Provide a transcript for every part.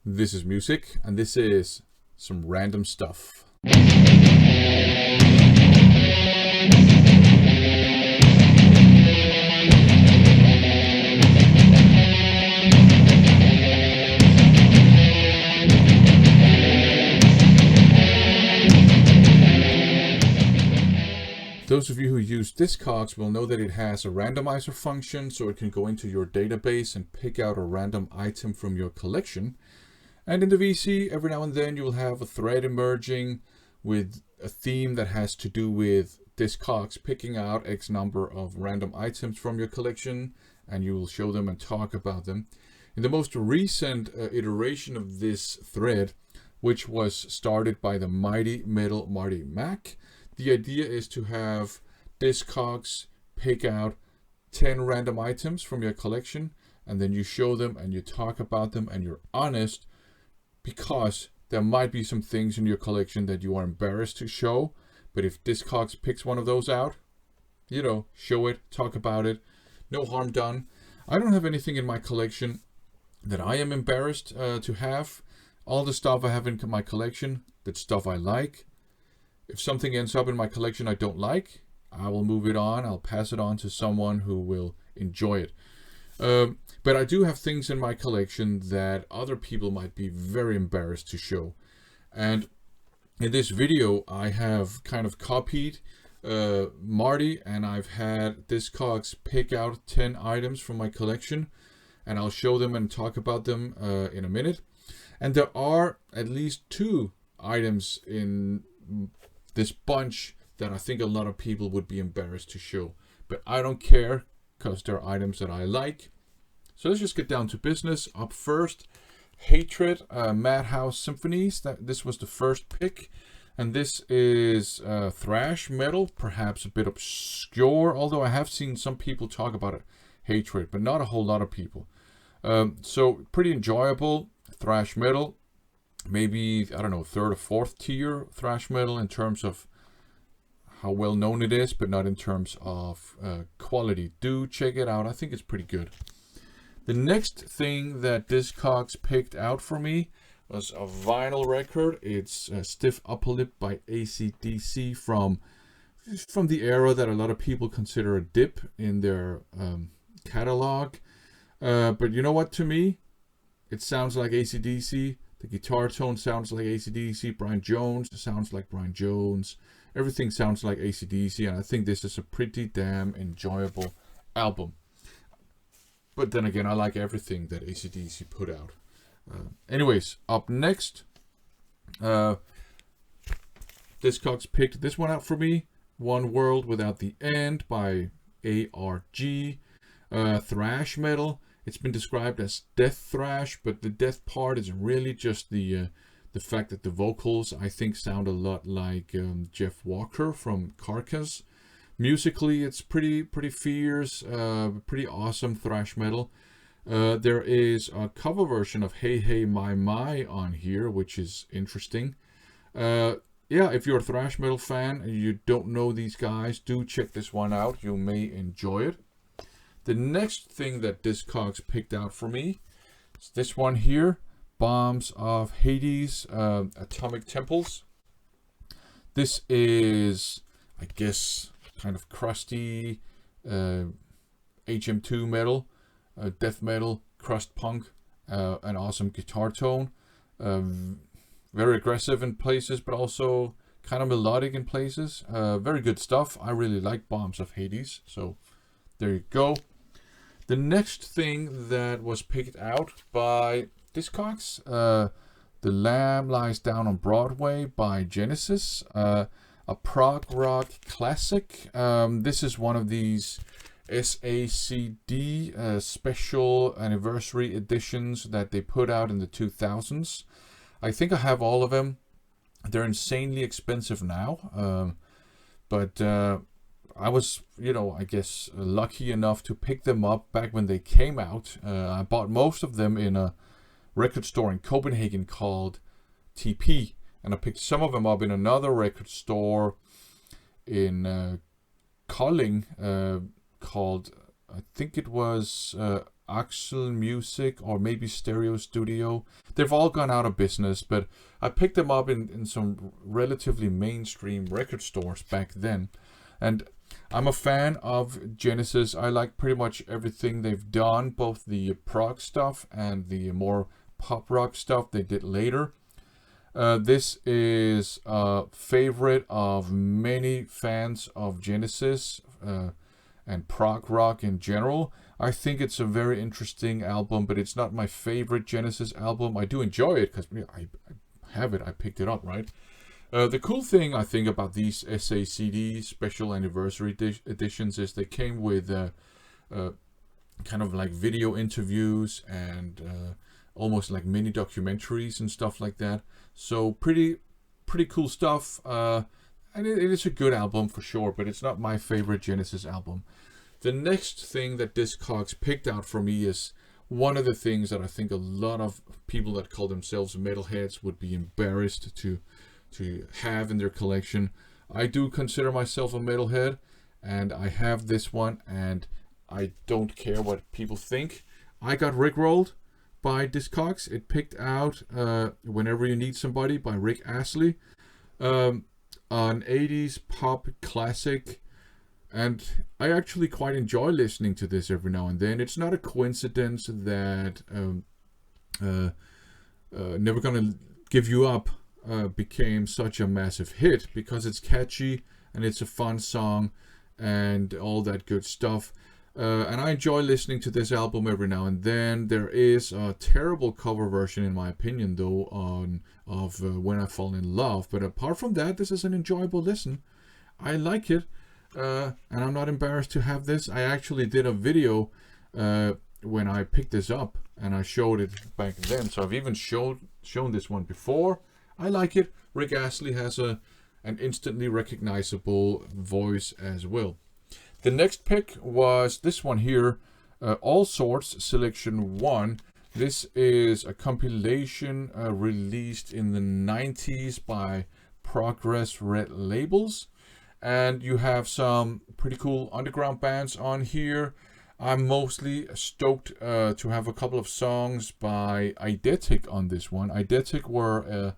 This is music, and this is some random stuff. Those of you who use Discogs will know that it has a randomizer function, so it can go into your database and pick out a random item from your collection. And in the VC, every now and then you will have a thread emerging with a theme that has to do with Discogs picking out X number of random items from your collection, and you will show them and talk about them. In the most recent iteration of this thread, which was started by the mighty Metal Marty Mac, the idea is to have Discogs pick out 10 random items from your collection, and then you show them and you talk about them and you're honest, because there might be some things in your collection that you are embarrassed to show. But if Discogs picks one of those out, show it, talk about it, no harm done. I don't have anything in my collection that I am embarrassed to have. All the stuff I have in my collection, that's stuff I like. If something ends up in my collection I don't like, I will move it on. I'll pass it on to someone who will enjoy it. But I do have things in my collection that other people might be very embarrassed to show. And in this video, I have kind of copied Marty, and I've had Discogs pick out 10 items from my collection, and I'll show them and talk about them in a minute. And there are at least 2 items in this bunch that I think a lot of people would be embarrassed to show, but I don't care because they're items that I like. So let's just get down to business. Up first, Hatred, Madhouse Symphonies. This was the first pick, and this is thrash metal, perhaps a bit obscure, although I have seen some people talk about it, Hatred, but not a whole lot of people. So pretty enjoyable thrash metal. Maybe, I don't know, 3rd or 4th tier thrash metal in terms of how well known it is, but not in terms of quality. Do check it out. I think it's pretty good. The next thing that Discogs picked out for me was a vinyl record. It's Stiff Upper Lip by AC/DC from the era that a lot of people consider a dip in their catalog. But you know what, to me, it sounds like AC/DC. The guitar tone sounds like AC/DC. Brian Jones sounds like Brian Jones. Everything sounds like AC/DC, and I think this is a pretty damn enjoyable album. But then again, I like everything that AC/DC put out. Anyways, up next, Discogs picked this one out for me. One World Without the End by ARG. Thrash metal. It's been described as death thrash, but the death part is really just the fact that the vocals, I think, sound a lot like Jeff Walker from Carcass. Musically, it's pretty fierce, pretty awesome thrash metal. There is a cover version of Hey Hey My My on here, which is interesting. Yeah, if you're a thrash metal fan and you don't know these guys, do check this one out. You may enjoy it. The next thing that Discogs picked out for me is this one here, Bombs of Hades, Atomic Temples. This is, I guess, kind of crusty HM2 metal, death metal, crust punk, an awesome guitar tone, very aggressive in places, but also kind of melodic in places. Very good stuff. I really like Bombs of Hades, so there you go. The next thing that was picked out by Discogs, The Lamb Lies Down on Broadway by Genesis, a prog rock classic. This is one of these SACD special anniversary editions that they put out in the 2000s. I think I have all of them. They're insanely expensive now, but I was, I guess, lucky enough to pick them up back when they came out. I bought most of them in a record store in Copenhagen called TP, and I picked some of them up in another record store in Kolding called, I think it was Axel Music or maybe Stereo Studio. They've all gone out of business, but I picked them up in some relatively mainstream record stores back then. And I'm a fan of Genesis. I like pretty much everything they've done, both the prog stuff and the more pop rock stuff they did later. This is a favorite of many fans of Genesis and prog rock in general. I think it's a very interesting album, but it's not my favorite Genesis album. I do enjoy it because I have it. I picked it up, right? The cool thing I think about these SACD special anniversary editions is they came with kind of like video interviews and almost like mini documentaries and stuff like that. So pretty cool stuff. And it is a good album for sure, but it's not my favorite Genesis album. The next thing that Discogs picked out for me is one of the things that I think a lot of people that call themselves metalheads would be embarrassed to have in their collection. I do consider myself a metalhead, and I have this one, and I don't care what people think. I got rickrolled by Discogs. It picked out Whenever You Need Somebody by Rick Astley, an 80s pop classic, and I actually quite enjoy listening to this every now and then. It's not a coincidence that Never Gonna Give You Up became such a massive hit, because it's catchy and it's a fun song and all that good stuff. And I enjoy listening to this album every now and then. There is a terrible cover version, in my opinion, though, of When I Fall in Love. But apart from that, this is an enjoyable listen. I like it, and I'm not embarrassed to have this. I actually did a video when I picked this up, and I showed it back then. So I've even shown this one before. I like it. Rick Astley has an instantly recognizable voice as well. The next pick was this one here, All Sorts Selection 1. This is a compilation released in the 90s by Progress Red Labels. And you have some pretty cool underground bands on here. I'm mostly stoked to have a couple of songs by Eidetic on this one. Eidetic were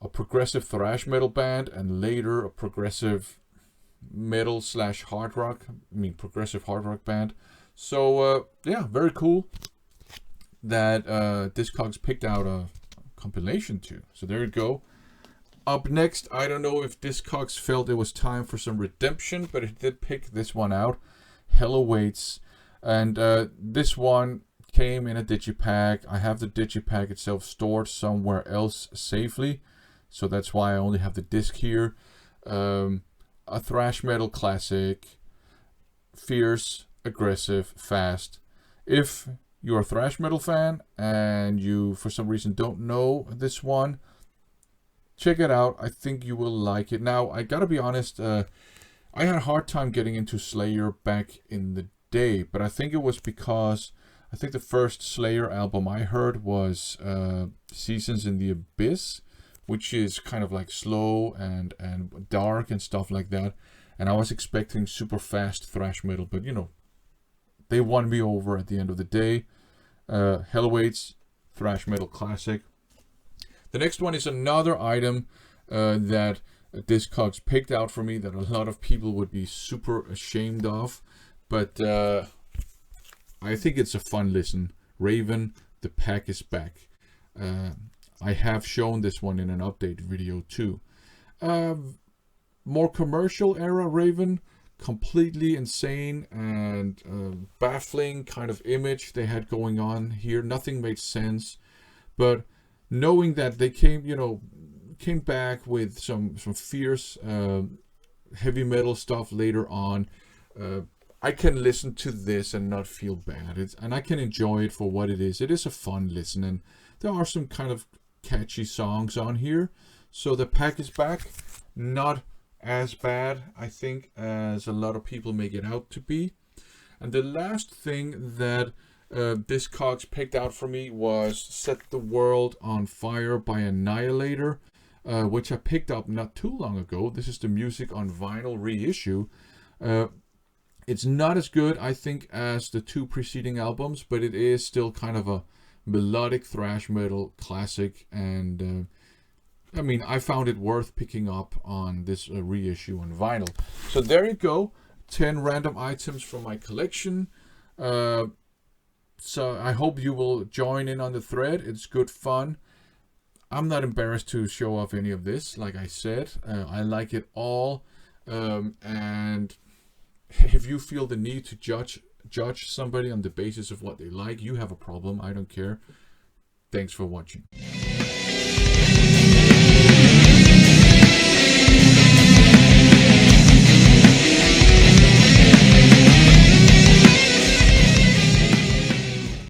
a progressive thrash metal band, and later a progressive metal / hard rock, progressive hard rock band. So yeah, very cool that Discogs picked out a compilation too. So there you go. Up next, I don't know if Discogs felt it was time for some redemption, but it did pick this one out, Hell Awaits. And this one came in a digipack. I have the digipack itself stored somewhere else safely, so that's why I only have the disc here. A thrash metal classic, fierce, aggressive, fast. If you're a thrash metal fan and you for some reason don't know this one, check it out. I think you will like it. Now, I gotta be honest, I had a hard time getting into Slayer back in the day, but I think it was because I think the first Slayer album I heard was Seasons in the Abyss, which is kind of like slow and dark and stuff like that. And I was expecting super fast thrash metal, but you know, they won me over at the end of the day. Hell Awaits, thrash metal classic. The next one is another item that Discogs picked out for me that a lot of people would be super ashamed of, but I think it's a fun listen. Raven, The Pack is Back. I have shown this one in an update video too. More commercial era Raven, completely insane and baffling kind of image they had going on here. Nothing made sense, but knowing that they came back with some fierce heavy metal stuff later on, I can listen to this and not feel bad. And I can enjoy it for what it is. It is a fun listen, and there are some kind of catchy songs on here. So The Pack is Back, not as bad, I think, as a lot of people make it out to be. And the last thing that Discogs picked out for me was Set the World on Fire by Annihilator, which I picked up not too long ago. This is the Music on Vinyl reissue. It's not as good, I think, as the 2 preceding albums, but it is still kind of a melodic thrash metal classic, and I mean, I found it worth picking up on this reissue on vinyl. So there you go, 10 random items from my collection. So I hope you will join in on the thread. It's good fun. I'm not embarrassed to show off any of this, like I said. I like it all. And if you feel the need to judge somebody on the basis of what they like, you have a problem. I don't care. Thanks for watching.